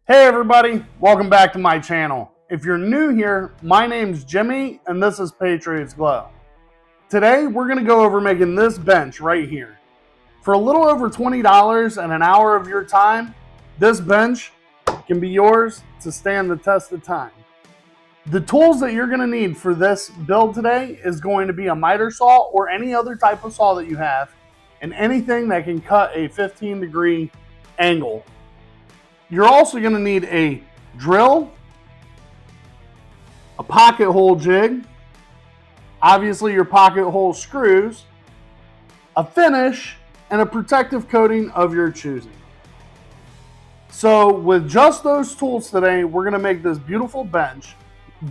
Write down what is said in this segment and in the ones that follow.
Hey everybody, welcome back to my channel. If you're new here, my name's Jimmy and this is Patriots Glow. Today we're going to go over making this bench right here. For a little over $20 and an hour of your time, this bench can be yours to stand the test of time. The tools that you're going to need for this build today is going to be a miter saw or any other type of saw that you have, and anything that can cut a 15-degree angle. You're also going to need a drill, a pocket hole jig, obviously your pocket hole screws, a finish, and a protective coating of your choosing. So with just those tools today, we're going to make this beautiful bench.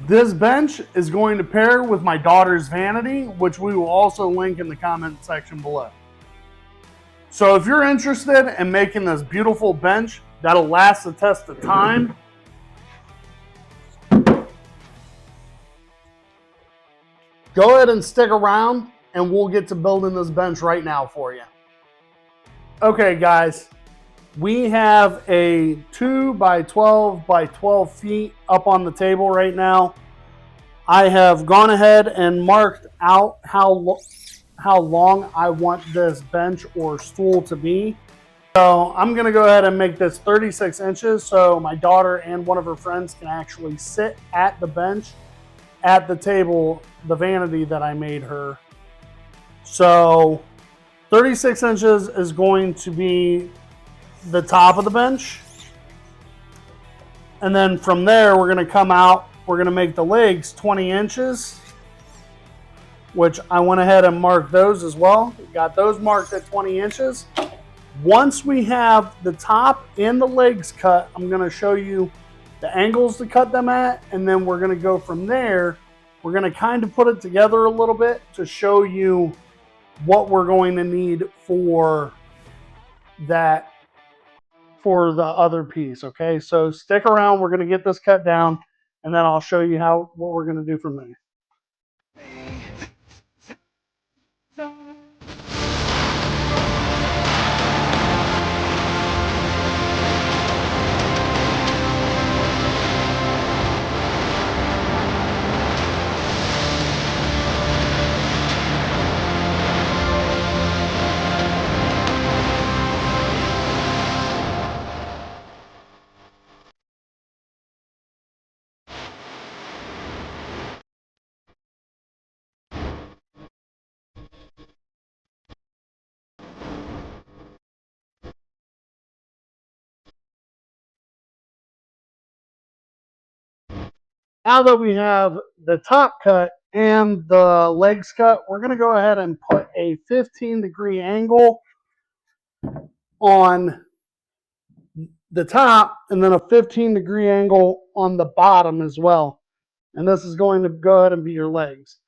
This bench is going to pair with my daughter's vanity, which we will also link in the comment section below. So if you're interested in making this beautiful bench that'll last the test of time, go ahead and stick around and we'll get to building this bench right now for you. Okay guys, we have a 2 by 12 by 12 feet up on the table right now. I have gone ahead and marked out how long I want this bench or stool to be. So I'm going to go ahead and make this 36 inches so my daughter and one of her friends can actually sit at the bench at the table, the vanity that I made her. So 36 inches is going to be the top of the bench. And then from there, we're going to come out, we're going to make the legs 20 inches, which I went ahead and marked those as well. Got those marked at 20 inches. Once we have the top and the legs cut, I'm going to show you the angles to cut them at, and then we're going to go from there. We're going to kind of put it together a little bit to show you what we're going to need for that, for the other piece. Okay, so stick around. We're going to get this cut down, and then I'll show you what we're going to do from there. Now that we have the top cut and the legs cut, we're going to go ahead and put a 15-degree angle on the top and then a 15-degree angle on the bottom as well. And this is going to go ahead and be your legs.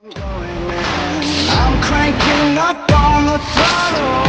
I'm cranking up on the throttle.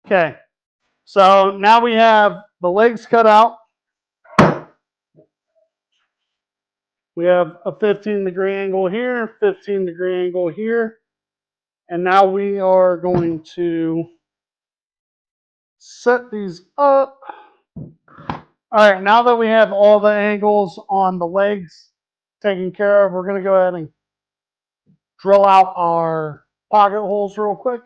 Okay, so now we have the legs cut out. We have a 15-degree angle here, 15-degree angle here. And now we are going to set these up. All right, now that we have all the angles on the legs taken care of, we're going to go ahead and drill out our pocket holes real quick.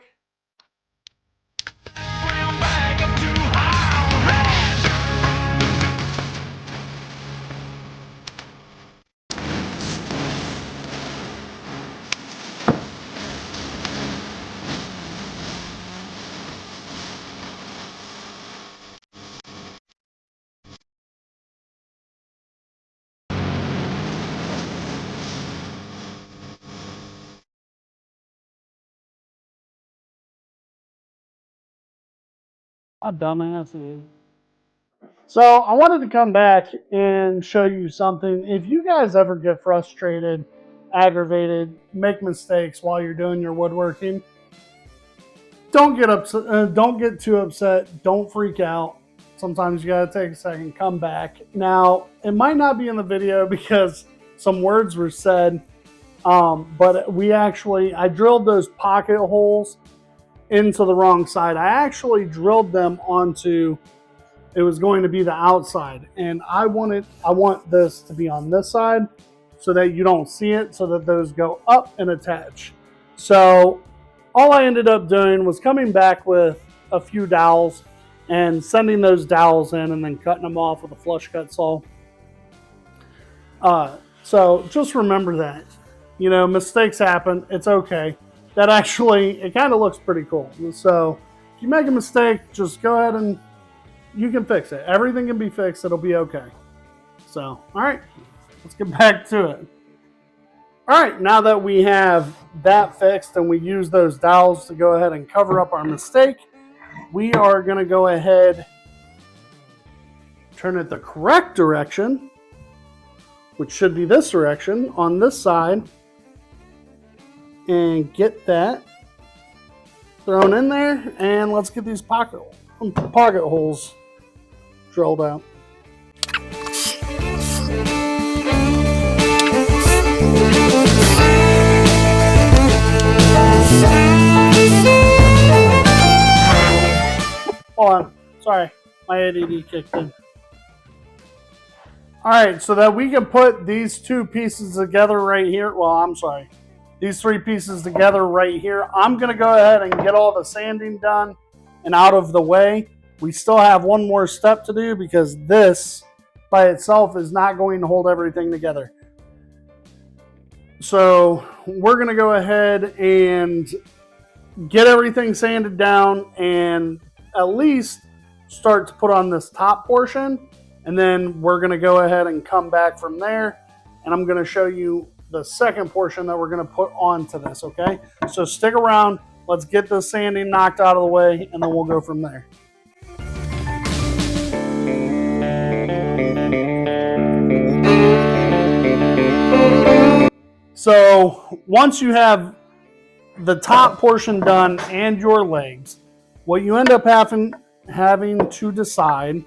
A dumbass is. So I wanted to come back and show you something. If you guys ever get frustrated, aggravated, make mistakes while you're doing your woodworking, don't get upset. Don't get too upset. Don't freak out. Sometimes you gotta take a second, come back. Now it might not be in the video because some words were said, but I drilled those pocket holes into the wrong side. I actually drilled them onto, it was going to be the outside, and I want this to be on this side so that you don't see it, so that those go up and attach. So all I ended up doing was coming back with a few dowels and sending those dowels in and then cutting them off with a flush cut saw. So just remember that, mistakes happen. It's okay. That actually, it kind of looks pretty cool. So if you make a mistake, just go ahead and you can fix it. Everything can be fixed. It'll be okay. So, all right, let's get back to it. All right, now that we have that fixed and we use those dowels to go ahead and cover up our mistake, we are going to go ahead, turn it the correct direction, which should be this direction on this side, and get that thrown in there. And let's get these pocket holes drilled out. Hold on, sorry, my ADD kicked in. All right, so that we can put these two pieces together right here. Well, I'm sorry, these three pieces together right here. I'm gonna go ahead and get all the sanding done and out of the way. We still have one more step to do because this by itself is not going to hold everything together. So we're gonna go ahead and get everything sanded down and at least start to put on this top portion, and then we're going to go ahead and come back from there, and I'm going to show you the second portion that we're going to put onto this. Okay, so stick around, let's get the sanding knocked out of the way, and then we'll go from there. So once you have the top portion done and your legs, what you end up having to decide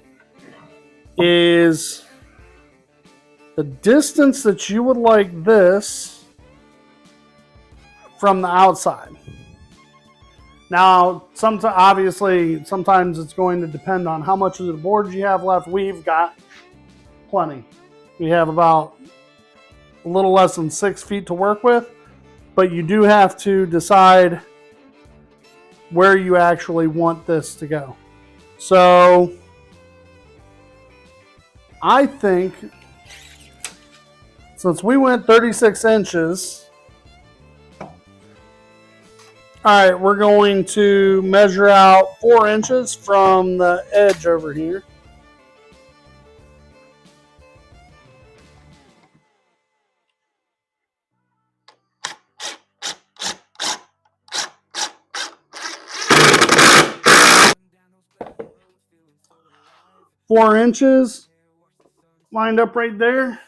is the distance that you would like this from the outside. Now, obviously, sometimes it's going to depend on how much of the boards you have left. We've got plenty. We have about a little less than 6 feet to work with, but you do have to decide where you actually want this to go. So I think since we went 36 inches, all right, we're going to measure out 4 inches from the edge over here. Four inches lined up right there.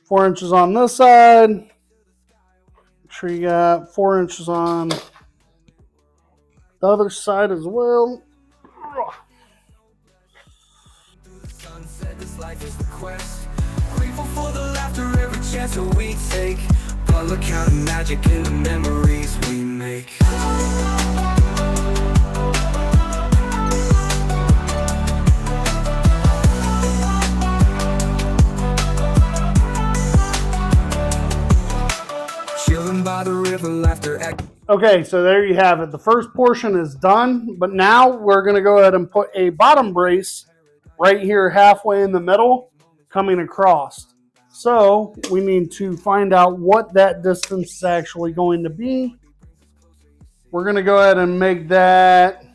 4 inches on this side. Make sure you got 4 inches on the other side as well. This life is the quest. Grateful for the laughter, every chance that we take. But look how the magic in the memories we make. By the river, laughter. Okay, so there you have it. The first portion is done, but now we're going to go ahead and put a bottom brace right here halfway in the middle coming across. So we need to find out what that distance is actually going to be. We're going to go ahead and make that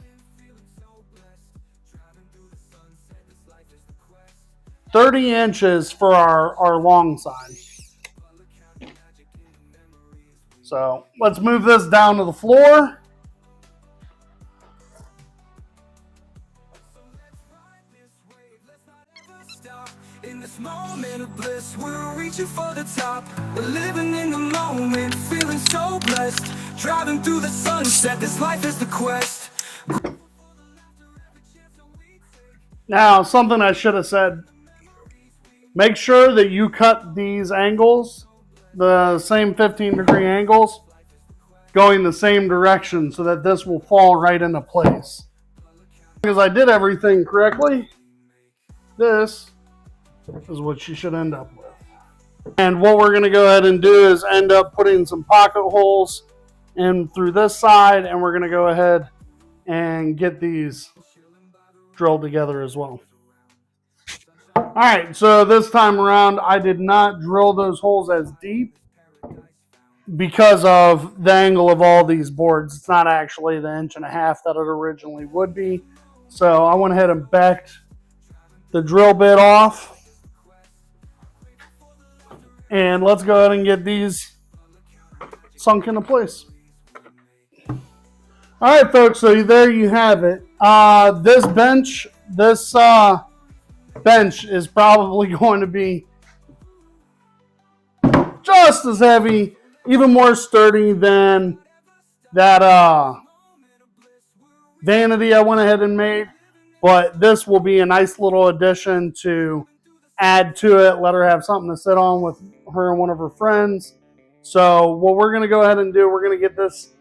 30 inches for our long side. So let's move this down to the floor. In this moment of bliss, we're reaching for the top. We're living in the moment, feeling so blessed. Driving through the sunset, this life is the quest. Now, something I should have said. Make sure that you cut these angles, the same 15-degree angles, going the same direction so that this will fall right into place. Because I did everything correctly, this is what you should end up with. And what we're going to go ahead and do is end up putting some pocket holes in through this side, and we're going to go ahead and get these drilled together as well. All right, so this time around, I did not drill those holes as deep because of the angle of all these boards. It's not actually the 1.5 inches that it originally would be. So I went ahead and backed the drill bit off. And let's go ahead and get these sunk into place. All right, folks, so there you have it. This bench is probably going to be just as heavy, even more sturdy than that vanity I went ahead and made. But this will be a nice little addition to add to it, let her have something to sit on with her and one of her friends. So what we're going to go ahead and do, we're going to get this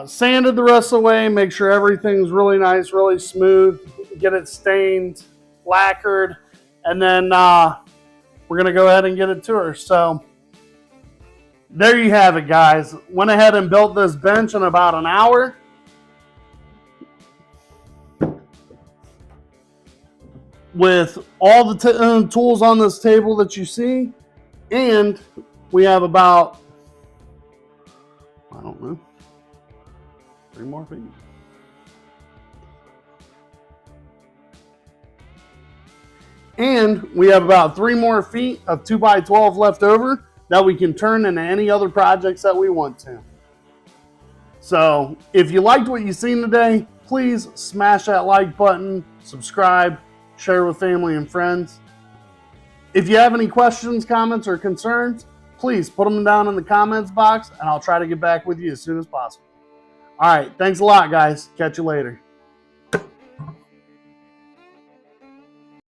sanded the rest of the way, make sure everything's really nice, really smooth, get it stained, lacquered, and then we're going to go ahead and get it to her. So there you have it, guys. Went ahead and built this bench in about an hour. With all the tools on this table that you see, and we have about, I don't know, 3 more feet. And we have about 3 more feet of 2x12 left over that we can turn into any other projects that we want to. So if you liked what you've seen today, please smash that like button, subscribe, share with family and friends. If you have any questions, comments, or concerns, please put them down in the comments box and I'll try to get back with you as soon as possible. All right, thanks a lot, guys. Catch you later.